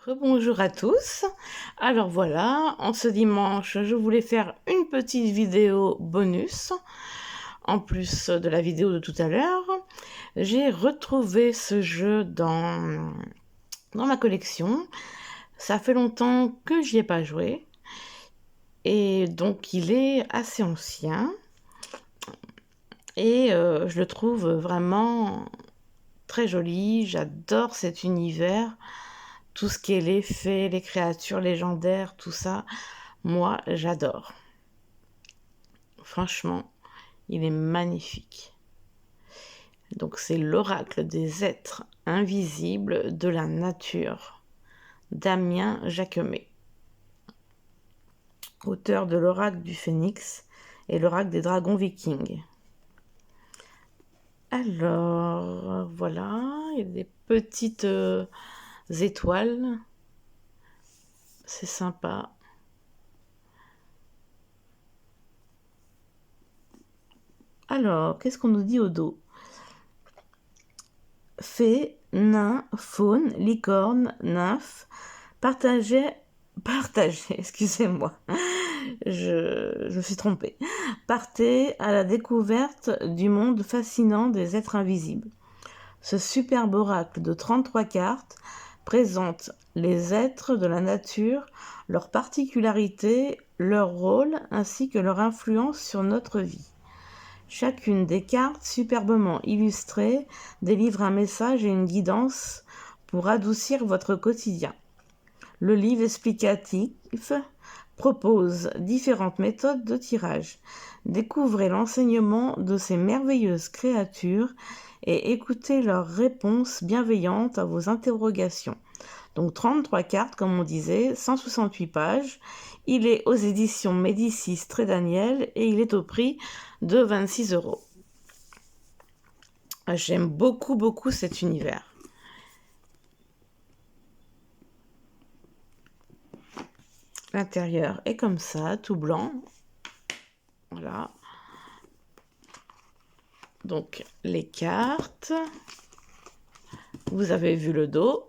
Rebonjour à tous. Alors voilà, en ce dimanche, je voulais faire une petite vidéo bonus, en plus de la vidéo de tout à l'heure. J'ai retrouvé ce jeu dans ma collection. Ça fait longtemps que j'y ai pas joué. Et donc il est assez ancien. Et je le trouve vraiment très joli. J'adore cet univers. Tout ce qui est les fées, les créatures légendaires, tout ça, moi, j'adore. Franchement, il est magnifique. Donc, c'est l'oracle des êtres invisibles de la nature, Damien Jacquemet, auteur de l'oracle du Phénix et l'oracle des dragons vikings. Alors, voilà, il y a des petites étoiles. C'est sympa. Alors, qu'est-ce qu'on nous dit au dos? Fées, nains, faune, licorne, nymphes, partagez, excusez-moi, je me suis trompée. Partez à la découverte du monde fascinant des êtres invisibles. Ce superbe oracle de 33 cartes présente les êtres de la nature, leurs particularités, leur rôle ainsi que leur influence sur notre vie. Chacune des cartes, superbement illustrées, délivre un message et une guidance pour adoucir votre quotidien. Le livre explicatif propose différentes méthodes de tirage. Découvrez l'enseignement de ces merveilleuses créatures et écoutez leurs réponses bienveillantes à vos interrogations. Donc 33 cartes, comme on disait, 168 pages. Il est aux éditions Médicis Trédaniel et il est au prix de 26 €. J'aime beaucoup cet univers. L'intérieur est comme ça, tout blanc. Voilà. Donc les cartes. Vous avez vu le dos.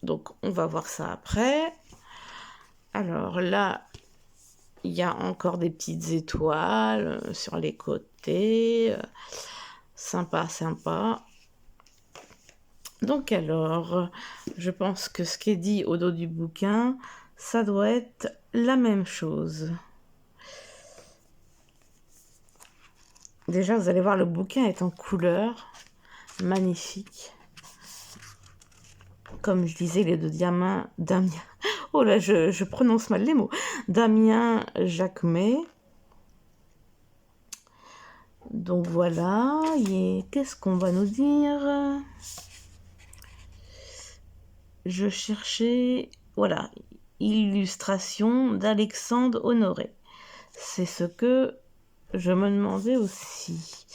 Donc on va voir ça après. Alors là, il y a encore des petites étoiles sur les côtés. Sympa. Donc alors, je pense que ce qui est dit au dos du bouquin, ça doit être la même chose. Déjà, vous allez voir, le bouquin est en couleur, magnifique. Comme je disais, il est de Damien. Oh là, je prononce mal les mots. Damien Jacquemet. Donc voilà, qu'est-ce qu'on va nous dire? Je cherchais, voilà, illustration d'Alexandre Honoré. C'est ce que je me demandais aussi.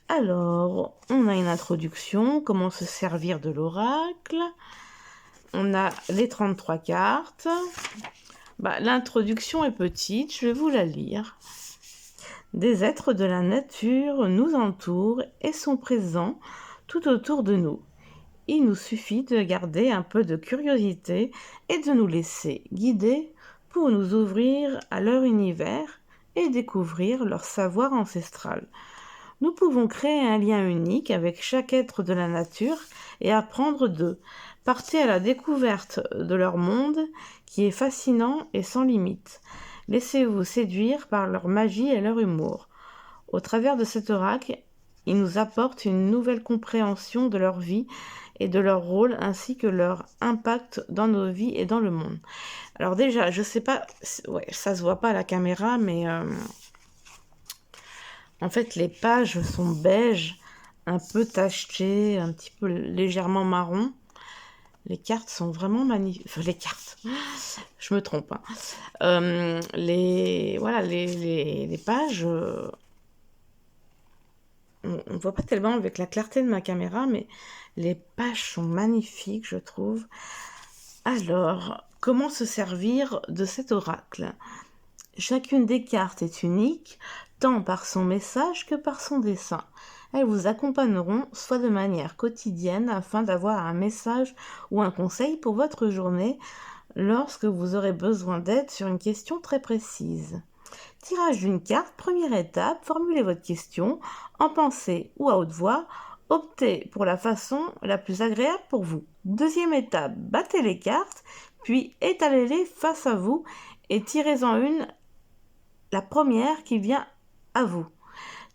Alors, on a une introduction, comment se servir de l'oracle. On a les 33 cartes. L'introduction est petite, je vais vous la lire. Des êtres de la nature nous entourent et sont présents tout autour de nous. Il nous suffit de garder un peu de curiosité et de nous laisser guider pour nous ouvrir à leur univers et découvrir leur savoir ancestral. Nous pouvons créer un lien unique avec chaque être de la nature et apprendre d'eux. Partez à la découverte de leur monde qui est fascinant et sans limite. Laissez-vous séduire par leur magie et leur humour. Au travers de cet oracle, ils nous apportent une nouvelle compréhension de leur vie et de leur rôle ainsi que leur impact dans nos vies et dans le monde. Alors déjà, je sais pas, ouais, ça se voit pas à la caméra, mais en fait les pages sont beiges, un peu tachetées, un petit peu légèrement marron. Les cartes sont vraiment magnifiques. Enfin, les cartes, je me trompe. Les pages, on ne voit pas tellement avec la clarté de ma caméra, mais les pages sont magnifiques, je trouve. Alors, comment se servir de cet oracle? Chacune des cartes est unique, tant par son message que par son dessin. Elles vous accompagneront soit de manière quotidienne afin d'avoir un message ou un conseil pour votre journée lorsque vous aurez besoin d'aide sur une question très précise. Tirage d'une carte, première étape, formulez votre question en pensée ou à haute voix. Optez pour la façon la plus agréable pour vous. Deuxième étape, battez les cartes, puis étalez-les face à vous et tirez-en une, la première qui vient à vous.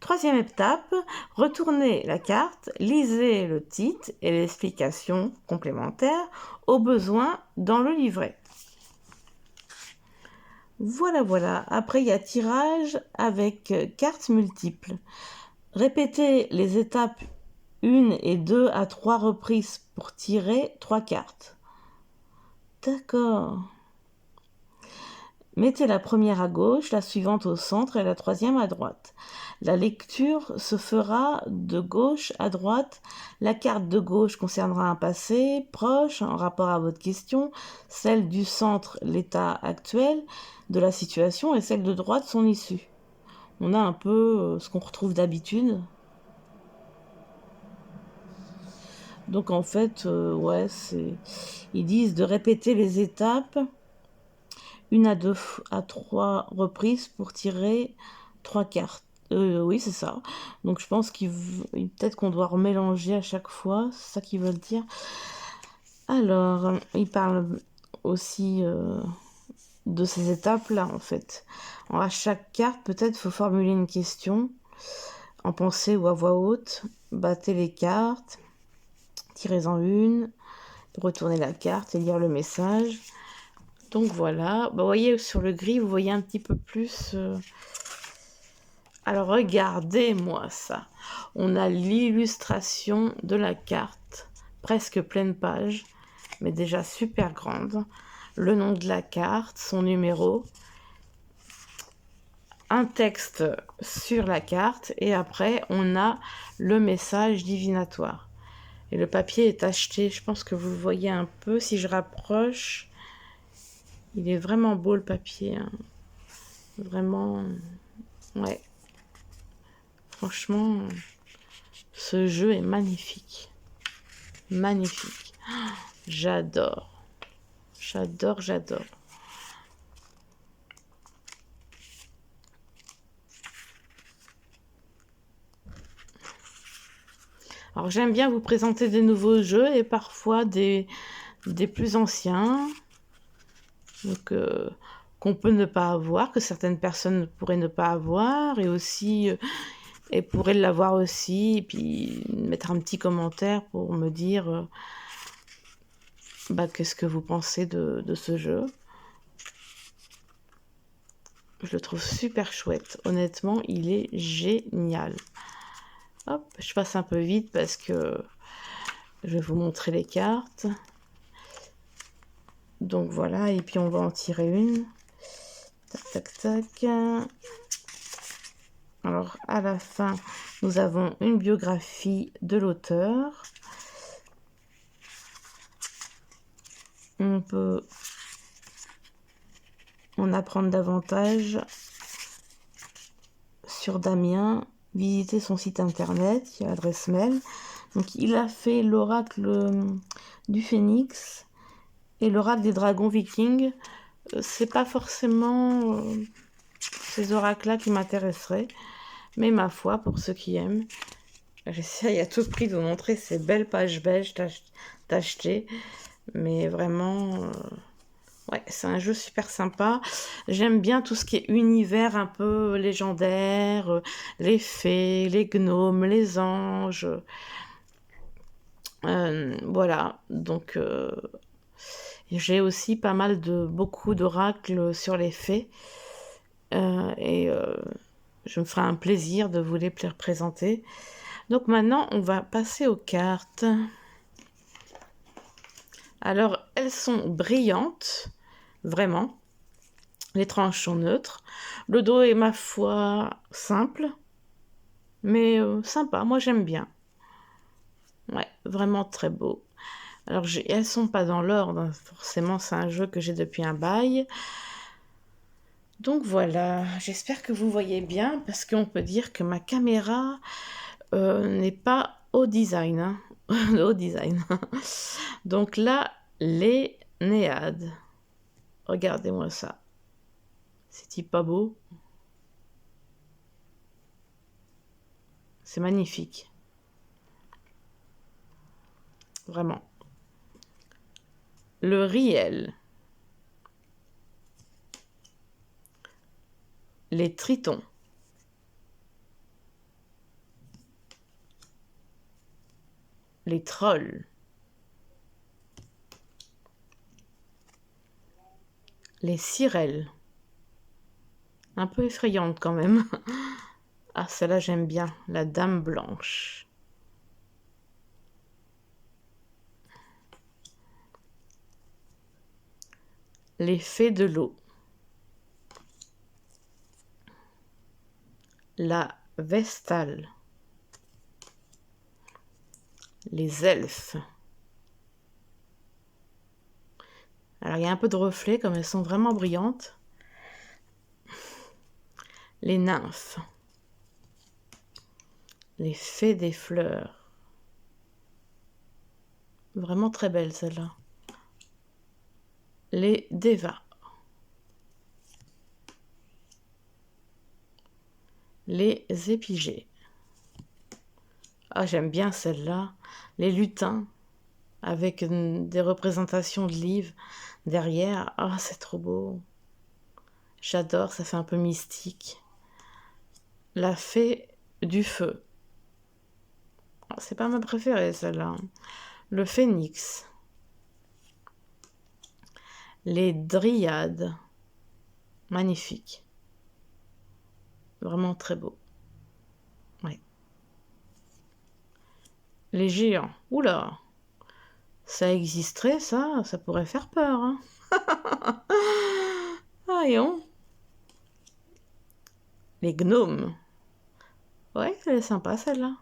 Troisième étape, retournez la carte, lisez le titre et l'explication complémentaire au besoin dans le livret. Voilà. Après, il y a tirage avec cartes multiples. Répétez les étapes 1 et 2 à 3 reprises pour tirer 3 cartes. D'accord. Mettez la première à gauche, la suivante au centre et la troisième à droite. La lecture se fera de gauche à droite. La carte de gauche concernera un passé proche en rapport à votre question, celle du centre, l'état actuel de la situation, et celle de droite, son issue. On a un peu ce qu'on retrouve d'habitude. Donc en fait, ils disent de répéter les étapes 1 à 3 reprises pour tirer 3 cartes. Oui, c'est ça. Donc je pense peut-être qu'on doit remélanger à chaque fois, c'est ça qu'ils veulent dire. Alors, ils parlent aussi de ces étapes-là, en fait. Alors, à chaque carte, peut-être, faut formuler une question en pensée ou à voix haute. Battez les cartes, tirez-en une, retournez la carte et lire le message. Donc voilà, vous voyez sur le gris, vous voyez un petit peu plus. Alors regardez-moi ça. On a l'illustration de la carte, presque pleine page, mais déjà super grande. Le nom de la carte, son numéro, un texte sur la carte et après on a le message divinatoire. Et le papier est acheté, je pense que vous le voyez un peu. Si je rapproche, il est vraiment beau le papier. Hein. Vraiment, ouais. Franchement, ce jeu est magnifique. Magnifique. J'adore. J'adore. Alors j'aime bien vous présenter des nouveaux jeux et parfois des plus anciens. Donc qu'on peut ne pas avoir, que certaines personnes pourraient ne pas avoir et aussi et pourraient l'avoir aussi et puis mettre un petit commentaire pour me dire qu'est-ce que vous pensez de ce jeu. Je le trouve super chouette. Honnêtement, il est génial. Hop, je passe un peu vite parce que je vais vous montrer les cartes. Donc voilà, et puis on va en tirer une. Tac. Alors, à la fin, nous avons une biographie de l'auteur. On peut en apprendre davantage sur Damien, visiter son site internet, il y a l'adresse mail. Donc, il a fait l'oracle du Phénix et l'oracle des dragons vikings. C'est pas forcément ces oracles-là qui m'intéresseraient, mais ma foi, pour ceux qui aiment, j'essaye à tout prix de vous montrer ces belles pages belges tachetées, mais vraiment, ouais, c'est un jeu super sympa. J'aime bien tout ce qui est univers un peu légendaire, les fées, les gnomes, les anges, voilà, donc j'ai aussi beaucoup d'oracles sur les fées. Je me ferai un plaisir de vous les présenter. Donc maintenant, on va passer aux cartes. Alors, elles sont brillantes, vraiment. Les tranches sont neutres. Le dos est, ma foi, simple, mais sympa. Moi, j'aime bien. Ouais, vraiment très beau. Alors, elles sont pas dans l'ordre. Forcément, c'est un jeu que j'ai depuis un bail. Donc voilà, j'espère que vous voyez bien parce qu'on peut dire que ma caméra n'est pas au design, hein. Au design. Donc là, les Néades. Regardez-moi ça. C'est-il pas beau? C'est magnifique. Vraiment. Le riel. Les tritons. Les trolls. Les sirènes. Un peu effrayante quand même. Ah, celle-là j'aime bien. La dame blanche. Les fées de l'eau. La vestale. Les elfes. Alors il y a un peu de reflets comme elles sont vraiment brillantes. Les nymphes. Les fées des fleurs. Vraiment très belle celle-là. Les dévas. Les épigées. Ah, j'aime bien celle-là. Les lutins, avec des représentations de livres derrière. Ah, c'est trop beau. J'adore, ça fait un peu mystique. La fée du feu. Ah, c'est pas ma préférée celle-là. Le phénix. Les dryades. Magnifique. Vraiment très beau. Ouais. Les géants. Oula, ça existerait, ça pourrait faire peur, hein. Voyons. Les gnomes. Ouais, elle est sympa celle-là.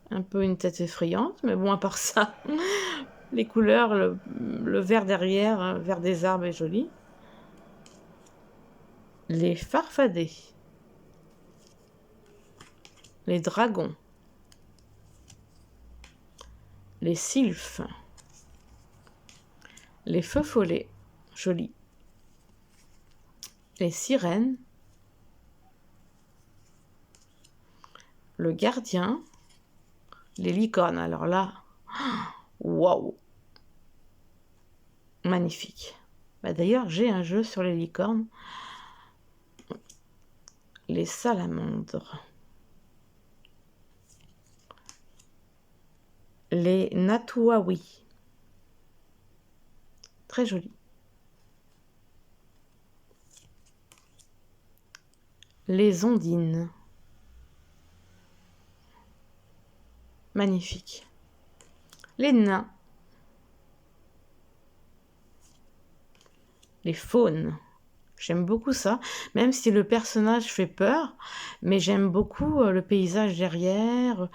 Un peu une tête effrayante, mais bon, à part ça, les couleurs, le vert derrière, vert des arbres est joli. Les farfadets. Les dragons. Les sylphes. Les feux follets. Joli. Les sirènes. Le gardien. Les licornes. Alors là, waouh, magnifique. Bah d'ailleurs, j'ai un jeu sur les licornes. Les salamandres. Les natouaouis. Très joli. Les ondines. Magnifique. Les nains. Les faunes. J'aime beaucoup ça, même si le personnage fait peur, mais j'aime beaucoup le paysage derrière,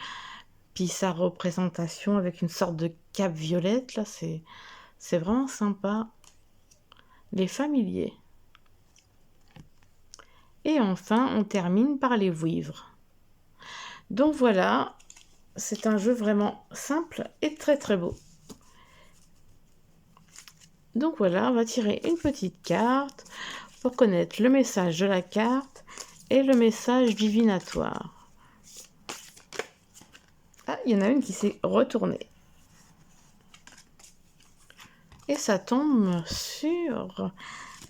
puis sa représentation avec une sorte de cape violette, là, c'est vraiment sympa. Les familiers. Et enfin, on termine par les vouivres. Donc voilà, c'est un jeu vraiment simple et très très beau. Donc voilà, on va tirer une petite carte pour connaître le message de la carte et le message divinatoire. Ah, il y en a une qui s'est retournée. Et ça tombe sur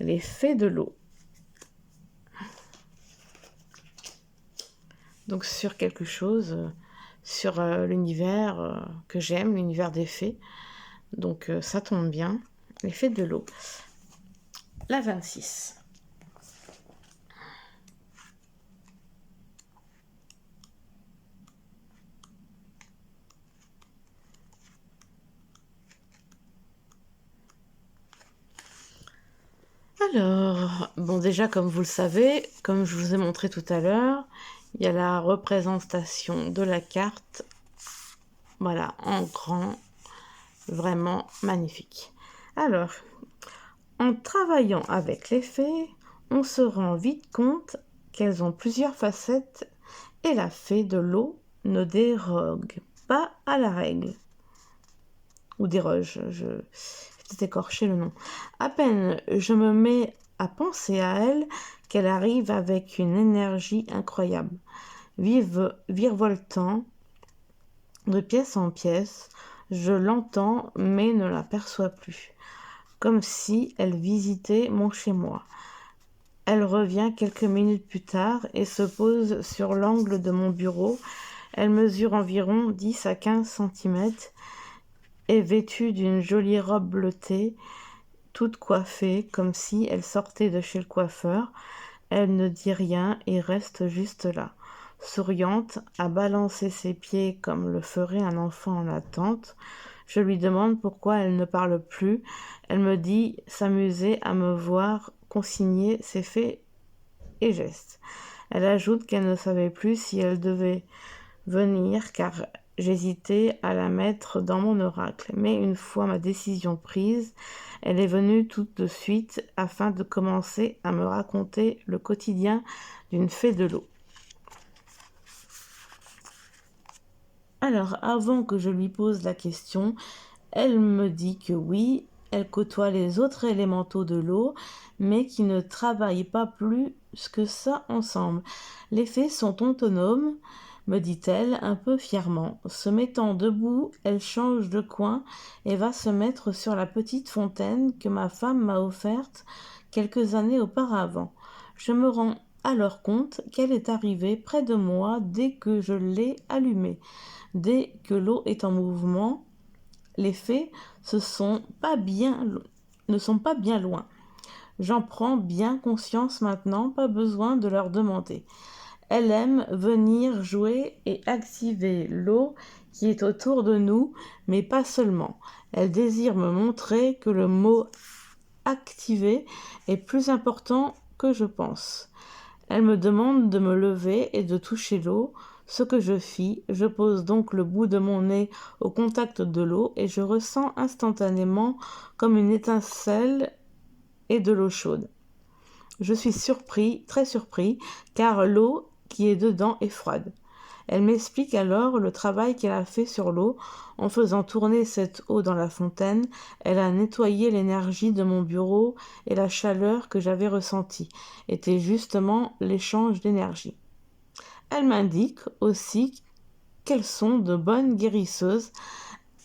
les fées de l'eau. Donc sur quelque chose, sur l'univers que j'aime, l'univers des fées. Donc ça tombe bien, les fées de l'eau. La 26. Alors, bon déjà comme vous le savez, comme je vous ai montré tout à l'heure, il y a la représentation de la carte, voilà, en grand, vraiment magnifique. Alors, en travaillant avec les fées, on se rend vite compte qu'elles ont plusieurs facettes Et la fée de l'eau ne dérogue pas à la règle. Ou déroge, je vais peut-être écorcher le nom. À peine je me mets à penser à elle qu'elle arrive avec une énergie incroyable, virevoltant de pièce en pièce. Je l'entends mais ne l'aperçois plus, comme si elle visitait mon chez-moi. Elle revient quelques minutes plus tard et se pose sur l'angle de mon bureau. Elle mesure environ 10 à 15 cm, est vêtue d'une jolie robe bleutée, toute coiffée comme si elle sortait de chez le coiffeur. Elle ne dit rien et reste juste là, souriante, à balancer ses pieds comme le ferait un enfant en attente. Je lui demande pourquoi elle ne parle plus. Elle me dit s'amuser à me voir consigner ses faits et gestes. Elle ajoute qu'elle ne savait plus si elle devait venir car j'hésitais à la mettre dans mon oracle. Mais une fois ma décision prise, elle est venue tout de suite afin de commencer à me raconter le quotidien d'une fée de l'eau. Alors, avant que je lui pose la question, elle me dit que oui, elle côtoie les autres élémentaux de l'eau, mais qui ne travaillent pas plus que ça ensemble. Les fées sont autonomes, me dit-elle un peu fièrement. Se mettant debout, elle change de coin et va se mettre sur la petite fontaine que ma femme m'a offerte quelques années auparavant. Je me rends alors compte qu'elle est arrivée près de moi dès que je l'ai allumée. Dès que l'eau est en mouvement, les fées ne sont pas bien loin. J'en prends bien conscience maintenant, pas besoin de leur demander. Elle aime venir jouer et activer l'eau qui est autour de nous, mais pas seulement. Elle désire me montrer que le mot activer est plus important que je pense. Elle me demande de me lever et de toucher l'eau, ce que je fis. Je pose donc le bout de mon nez au contact de l'eau et je ressens instantanément comme une étincelle et de l'eau chaude. Je suis surpris, très surpris, car l'eau qui est dedans est froide. Elle m'explique alors le travail qu'elle a fait sur l'eau. En faisant tourner cette eau dans la fontaine, elle a nettoyé l'énergie de mon bureau et la chaleur que j'avais ressentie était justement l'échange d'énergie. Elle m'indique aussi qu'elles sont de bonnes guérisseuses.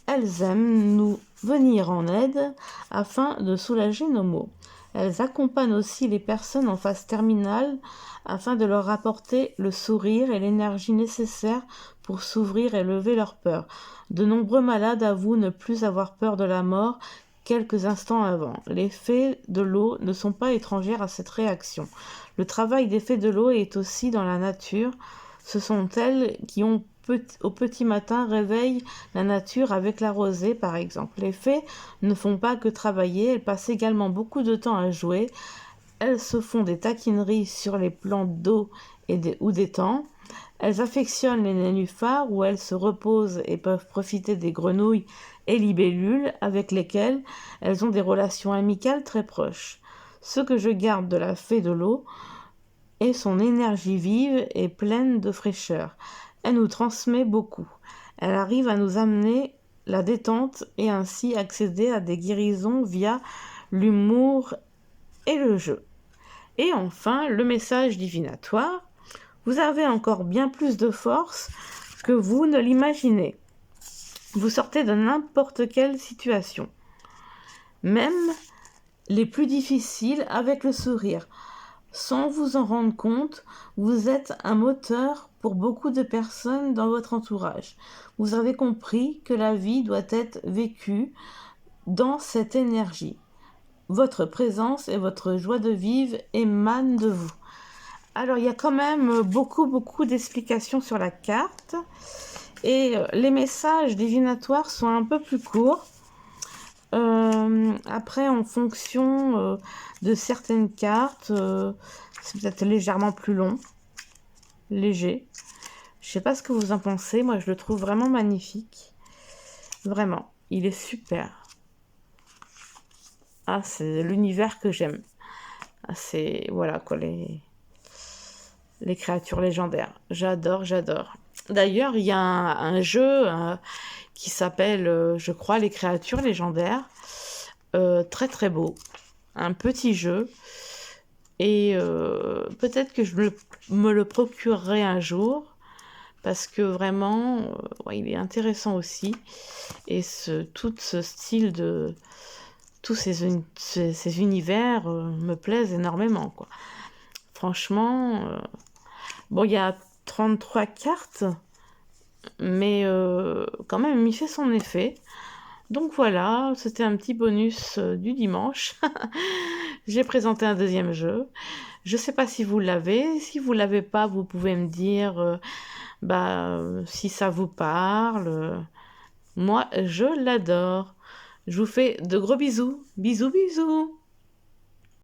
Elles aiment nous venir en aide afin de soulager nos maux. Elles accompagnent aussi les personnes en phase terminale afin de leur apporter le sourire et l'énergie nécessaires pour s'ouvrir et lever leur peur. De nombreux malades avouent ne plus avoir peur de la mort quelques instants avant. Les fées de l'eau ne sont pas étrangères à cette réaction. Le travail des fées de l'eau est aussi dans la nature. Ce sont elles qui au petit matin réveillent la nature avec la rosée par exemple. Les fées ne font pas que travailler, elles passent également beaucoup de temps à jouer. Elles se font des taquineries sur les plantes d'eau ou d'étang. Elles affectionnent les nénuphars où elles se reposent et peuvent profiter des grenouilles et libellules avec lesquelles elles ont des relations amicales très proches. Ce que je garde de la fée de l'eau est son énergie vive et pleine de fraîcheur. Elle nous transmet beaucoup. Elle arrive à nous amener la détente et ainsi accéder à des guérisons via l'humour et le jeu. Et enfin, le message divinatoire. Vous avez encore bien plus de force que vous ne l'imaginez. Vous sortez de n'importe quelle situation, même les plus difficiles, avec le sourire. Sans vous en rendre compte, vous êtes un moteur pour beaucoup de personnes dans votre entourage. Vous avez compris que la vie doit être vécue dans cette énergie. Votre présence et votre joie de vivre émanent de vous. Alors, il y a quand même beaucoup d'explications sur la carte. Et les messages divinatoires sont un peu plus courts. Après, en fonction de certaines cartes, c'est peut-être légèrement plus long. Léger. Je sais pas ce que vous en pensez. Moi, je le trouve vraiment magnifique. Vraiment. Il est super. Ah, c'est l'univers que j'aime. Ah, c'est... Voilà, quoi, les créatures légendaires. J'adore, j'adore. D'ailleurs, il y a un jeu qui s'appelle, je crois, les créatures légendaires. Très très beau. Un petit jeu. Et peut-être que me le procurerai un jour. Parce que vraiment, ouais, il est intéressant aussi. Et tout ce style de... Tous ces univers me plaisent énormément, quoi. Franchement, bon, il y a 33 cartes, mais quand même, il fait son effet. Donc voilà, c'était un petit bonus du dimanche. J'ai présenté un deuxième jeu. Je sais pas si vous l'avez. Si vous l'avez pas, vous pouvez me dire si ça vous parle. Moi, je l'adore. Je vous fais de gros bisous. Bisous, bisous.